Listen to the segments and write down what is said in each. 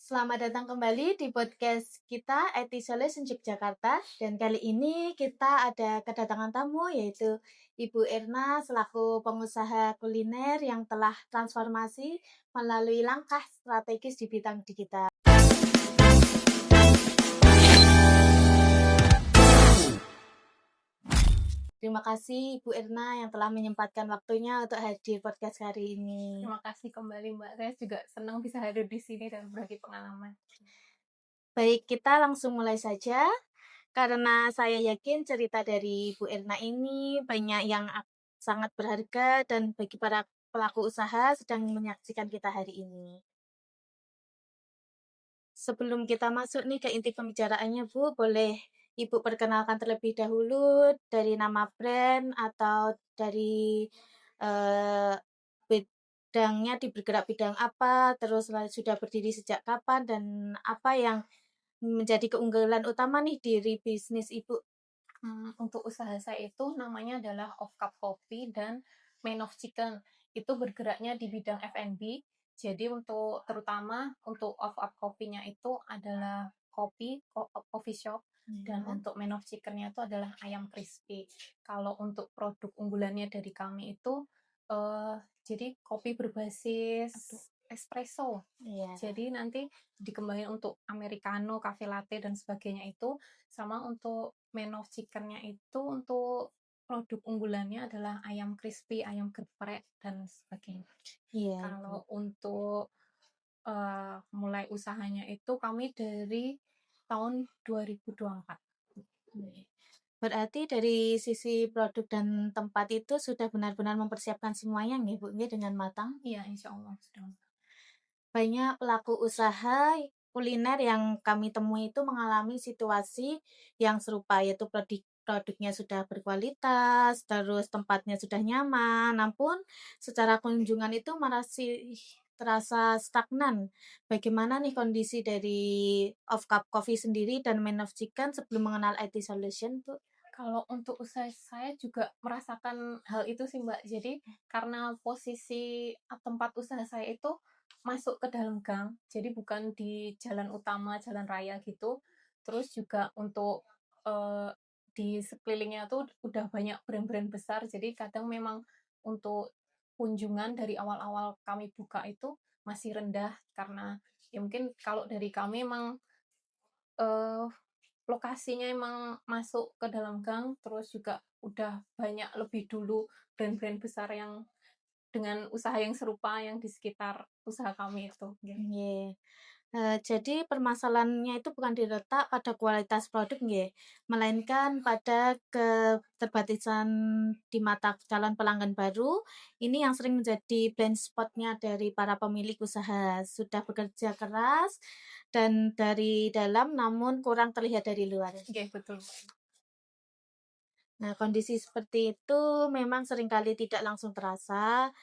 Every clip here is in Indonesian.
Selamat datang kembali di podcast kita IT Solution Yogyakarta, dan kali ini kita ada kedatangan tamu yaitu Ibu Erna selaku pengusaha kuliner yang telah transformasi melalui langkah strategis di bidang digital. Terima kasih Ibu Erna yang telah menyempatkan waktunya untuk hadir podcast hari ini. Terima kasih kembali Mbak. Saya juga senang bisa hadir di sini dan berbagi pengalaman. Baik, kita langsung mulai saja. Karena saya yakin cerita dari Bu Erna ini banyak yang sangat berharga dan bagi para pelaku usaha sedang menyaksikan kita hari ini. Sebelum kita masuk nih ke inti pembicaraannya, Bu, boleh Ibu perkenalkan terlebih dahulu dari nama brand atau dari eh, bidangnya di bergerak bidang apa, terus sudah berdiri sejak kapan, dan apa yang menjadi keunggulan utama nih dari bisnis Ibu. Untuk usaha saya itu namanya adalah Off Cup Coffee dan Main of Chicken. Itu bergeraknya di bidang F&B. Jadi terutama untuk Off Cup Coffee-nya itu adalah coffee shop, dan untuk Main of Chicken-nya itu adalah ayam crispy. Kalau untuk produk unggulannya dari kami itu jadi kopi berbasis espresso. Iya. Jadi nanti dikembangin untuk americano, cafe latte dan sebagainya itu, sama untuk main of chicken-nya itu untuk produk unggulannya adalah ayam crispy, ayam geprek dan sebagainya. Iya, Kalau untuk mulai usahanya itu kami dari tahun 2024. Berarti dari sisi produk dan tempat itu sudah benar-benar mempersiapkan semuanya nggih, Bu, nggih, dengan matang? Iya, insya Allah sudah. Banyak pelaku usaha kuliner yang kami temui itu mengalami situasi yang serupa, yaitu produknya sudah berkualitas, terus tempatnya sudah nyaman, namun secara kunjungan itu masih terasa stagnan. Bagaimana nih kondisi dari Off Cup Coffee sendiri dan Man of Chicken sebelum mengenal IT Solution, Bu? Kalau untuk usaha saya juga merasakan hal itu sih Mbak. Jadi karena posisi tempat usaha saya itu masuk ke dalam gang, jadi bukan di jalan utama, jalan raya gitu. Terus juga untuk eh, di sekelilingnya tuh udah banyak brand-brand besar, jadi kadang memang untuk kunjungan dari awal-awal kami buka itu masih rendah, karena ya mungkin kalau dari kami emang eh, lokasinya emang masuk ke dalam gang, terus juga udah banyak lebih dulu brand-brand besar yang dengan usaha yang serupa yang di sekitar usaha kami itu. Nggih. Jadi permasalahannya itu bukan diletak pada kualitas produk nggih, melainkan pada keterbatasan di mata calon pelanggan baru. Ini yang sering menjadi blind spot-nya dari para pemilik usaha. Sudah bekerja keras dan dari dalam namun kurang terlihat dari luar. Oke, betul. Nah, kondisi seperti itu memang seringkali tidak langsung terasa,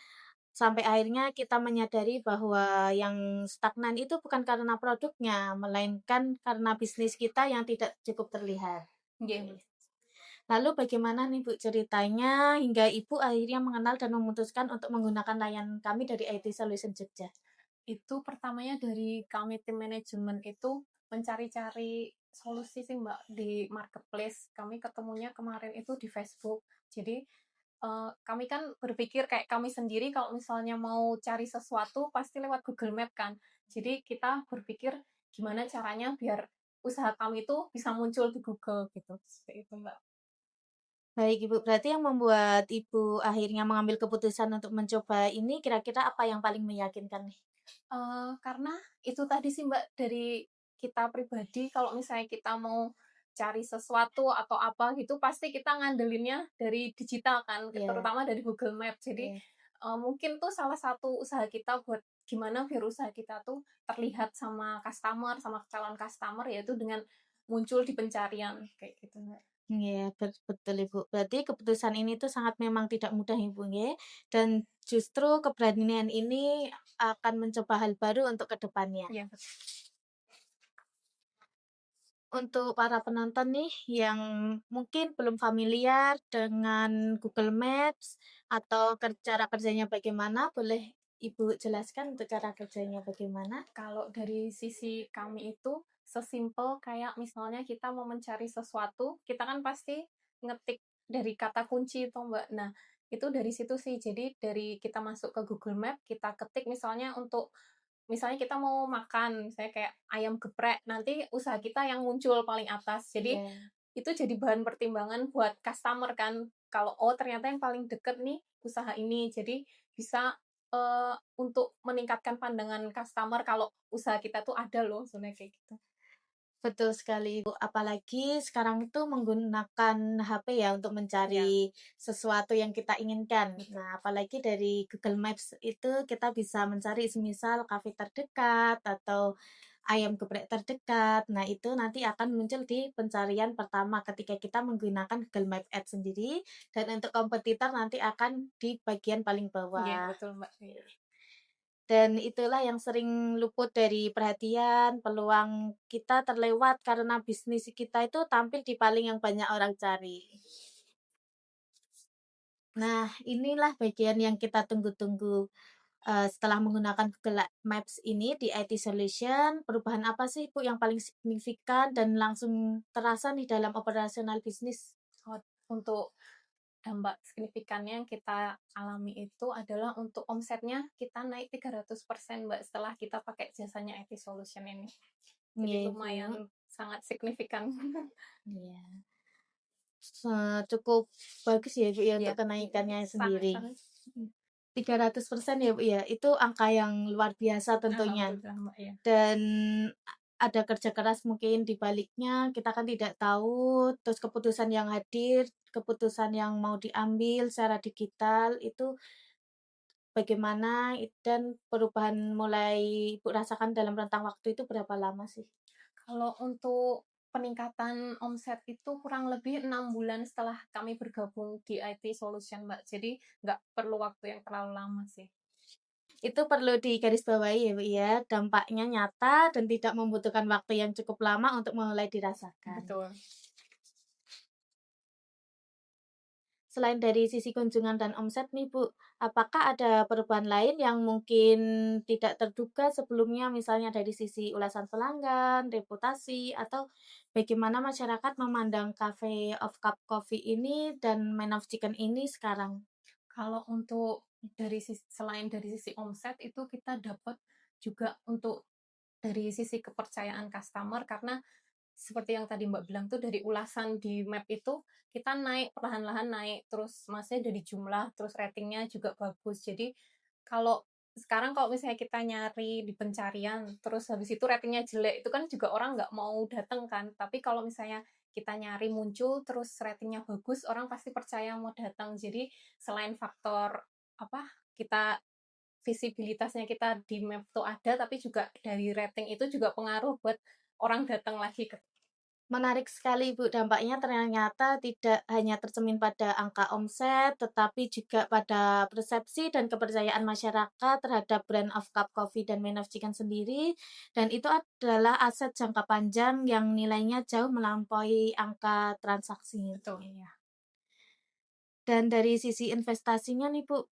sampai akhirnya kita menyadari bahwa yang stagnan itu bukan karena produknya, melainkan karena bisnis kita yang tidak cukup terlihat. Oke. Lalu bagaimana nih Bu ceritanya hingga Ibu akhirnya mengenal dan memutuskan untuk menggunakan layanan kami dari IT Solution Jogja? Itu pertamanya dari kami tim manajemen itu mencari-cari solusi sih Mbak di marketplace. Kami ketemunya kemarin itu di Facebook. Jadi kami kan berpikir kayak kami sendiri kalau misalnya mau cari sesuatu pasti lewat Google Map kan. Jadi kita berpikir gimana caranya biar usaha kami itu bisa muncul di Google gitu. Seperti itu Mbak. Baik Ibu, berarti yang membuat Ibu akhirnya mengambil keputusan untuk mencoba ini kira-kira apa yang paling meyakinkan nih? Karena itu tadi sih Mbak, dari kita pribadi kalau misalnya kita mau cari sesuatu atau apa gitu, pasti kita ngandelinnya dari digital kan, Iya, terutama dari Google Maps. Jadi, iya. mungkin tuh salah satu usaha kita buat gimana biar usaha kita tuh terlihat sama customer, sama calon customer, yaitu dengan muncul di pencarian, kayak gitu Mbak. Iya, betul Ibu. Berarti keputusan ini tuh sangat memang tidak mudah Ibu, nggih. Dan justru keberanian ini akan mencoba hal baru untuk kedepannya. Iya, betul. Untuk para penonton nih yang mungkin belum familiar dengan Google Maps atau cara kerjanya bagaimana, boleh Ibu jelaskan untuk cara kerjanya bagaimana? Kalau dari sisi kami itu sesimpel kayak misalnya kita mau mencari sesuatu, kita kan pasti ngetik dari kata kunci itu, Mbak. Nah, itu dari situ sih. Jadi dari kita masuk ke Google Map, kita ketik misalnya untuk misalnya kita mau makan, misalnya kayak ayam geprek, nanti usaha kita yang muncul paling atas. Jadi Iya, itu jadi bahan pertimbangan buat customer kan, kalau, "Oh, ternyata yang paling deket nih usaha ini." Jadi bisa, untuk meningkatkan pandangan customer kalau usaha kita tuh ada loh sebenarnya kayak gitu. betul sekali, Ibu. Apalagi sekarang itu menggunakan HP ya untuk Iya, mencari sesuatu yang kita inginkan. betul. Nah, apalagi dari Google Maps itu kita bisa mencari semisal kafe terdekat atau ayam geprek terdekat. Nah, itu nanti akan muncul di pencarian pertama ketika kita menggunakan Google Map Ads sendiri dan untuk kompetitor nanti akan di bagian paling Iya, bawah. betul, Mbak, kayak gitu. Dan itulah yang sering luput dari perhatian, peluang kita terlewat karena bisnis kita itu tampil di paling yang banyak orang cari. Nah, inilah bagian yang kita tunggu-tunggu. Setelah menggunakan Google Maps ini di IT Solution, perubahan apa sih, Bu, yang paling signifikan dan langsung terasa nih dalam operasional bisnis? Oh, untuk dampak signifikannya yang kita alami itu adalah untuk omsetnya kita naik 300% Mbak, setelah kita pakai jasanya IT Solution ini. Iya, Jadi Ibu. lumayan sangat signifikan. Iya. Cukup bagus ya, Bu, ya, Iya, untuk kenaikannya sendiri. sangat-sangat. 300% ya, Bu, ya? Itu angka yang luar biasa tentunya. Alhamdulillah, Mbak, ya. Dan ada kerja keras mungkin di baliknya, kita kan tidak tahu, terus keputusan yang hadir, keputusan yang mau diambil secara digital itu bagaimana dan perubahan mulai Ibu rasakan dalam rentang waktu itu berapa lama sih? Kalau untuk peningkatan omset itu kurang lebih 6 bulan setelah kami bergabung di IT Solution, Mbak. Jadi nggak perlu waktu yang terlalu lama sih. Itu perlu digarisbawahi ya, Bu, ya, dampaknya nyata dan tidak membutuhkan waktu yang cukup lama untuk mulai dirasakan. Betul. Selain dari sisi kunjungan dan omset nih, Bu, apakah ada perubahan lain yang mungkin tidak terduga sebelumnya, misalnya dari sisi ulasan pelanggan, reputasi, atau bagaimana masyarakat memandang Cafe of Cup Coffee ini dan Man of Chicken ini sekarang? Kalau untuk selain dari sisi omset itu kita dapat juga untuk dari sisi kepercayaan customer karena seperti yang tadi Mbak bilang tuh dari ulasan di map itu kita naik perlahan-lahan naik terus maksudnya dari jumlah terus ratingnya juga bagus. Jadi kalau sekarang kalau misalnya kita nyari di pencarian terus habis itu ratingnya jelek itu kan juga orang nggak mau datang kan. Tapi kalau misalnya kita nyari muncul terus ratingnya bagus orang pasti percaya mau datang. Jadi selain faktor apa kita visibilitasnya kita di map tuh ada tapi juga dari rating itu juga pengaruh buat orang datang lagi ke. Menarik sekali, Bu, dampaknya ternyata tidak hanya tercermin pada angka omset, tetapi juga pada persepsi dan kepercayaan masyarakat terhadap brand of Cup Coffee dan Man of Chicken sendiri, dan itu adalah aset jangka panjang yang nilainya jauh melampaui angka transaksi. Betul, iya. Dan dari sisi investasinya nih, Bu,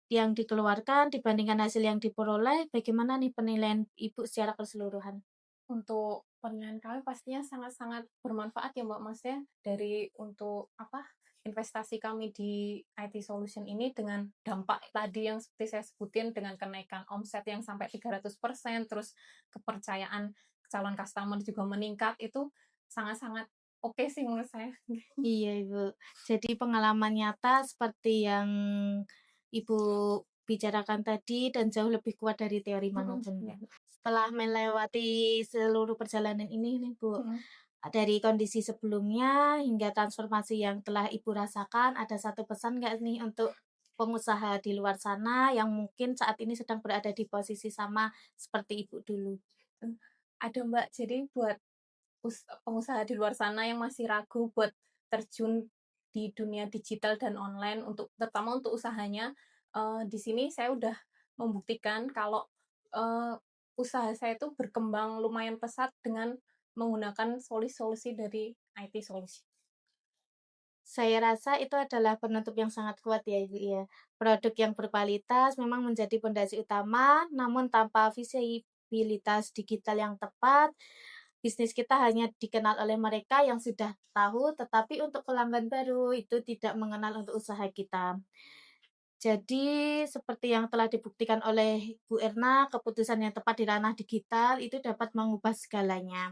yang dikeluarkan dibandingkan hasil yang diperoleh, bagaimana nih penilaian Ibu secara keseluruhan? Untuk penilaian kami pastinya sangat-sangat bermanfaat ya, Mbak, maksudnya dari untuk apa, investasi kami di IT Solution ini dengan dampak tadi yang seperti saya sebutin dengan kenaikan omset yang sampai 300% terus kepercayaan calon customer juga meningkat, itu sangat-sangat oke sih menurut saya. Iya, Ibu. Jadi pengalaman nyata seperti yang Ibu bicarakan tadi dan jauh lebih kuat dari teori Mhm, manapun, Bu. iya, Setelah melewati seluruh perjalanan ini nih, Bu, mhm. dari kondisi sebelumnya hingga transformasi yang telah Ibu rasakan, ada satu pesan nggak nih untuk pengusaha di luar sana yang mungkin saat ini sedang berada di posisi sama seperti Ibu dulu? Ada, Mbak, jadi buat pengusaha di luar sana yang masih ragu buat terjun di dunia digital dan online untuk terutama untuk usahanya, di sini saya udah membuktikan kalau, usaha saya itu berkembang lumayan pesat dengan menggunakan solusi-solusi dari IT Solution. Saya rasa itu adalah penutup yang sangat kuat ya, Ibu, ya. Produk yang berkualitas memang menjadi pondasi utama, namun tanpa visibilitas digital yang tepat, bisnis kita hanya dikenal oleh mereka yang sudah tahu, tetapi untuk pelanggan baru itu tidak mengenal untuk usaha kita. Jadi, seperti yang telah dibuktikan oleh Bu Erna, keputusan yang tepat di ranah digital itu dapat mengubah segalanya.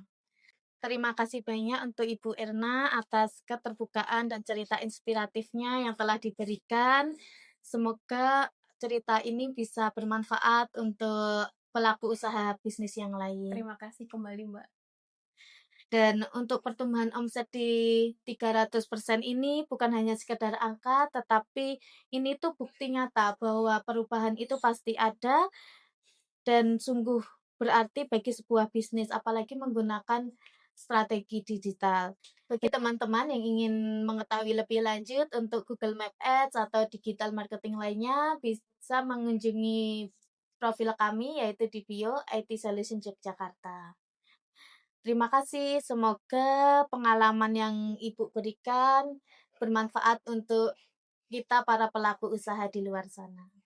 Terima kasih banyak untuk Ibu Erna atas keterbukaan dan cerita inspiratifnya yang telah diberikan. Semoga cerita ini bisa bermanfaat untuk pelaku usaha bisnis yang lain. Terima kasih kembali, Mbak. Dan untuk pertumbuhan omset di 300% ini bukan hanya sekedar angka, tetapi ini tuh bukti nyata bahwa perubahan itu pasti ada dan sungguh berarti bagi sebuah bisnis, apalagi menggunakan strategi digital. Bagi teman-teman yang ingin mengetahui lebih lanjut untuk Google Map Ads atau digital marketing lainnya, bisa mengunjungi profil kami yaitu di bio IT Solution Yogyakarta. Terima kasih, semoga pengalaman yang Ibu berikan bermanfaat untuk kita para pelaku usaha di luar sana.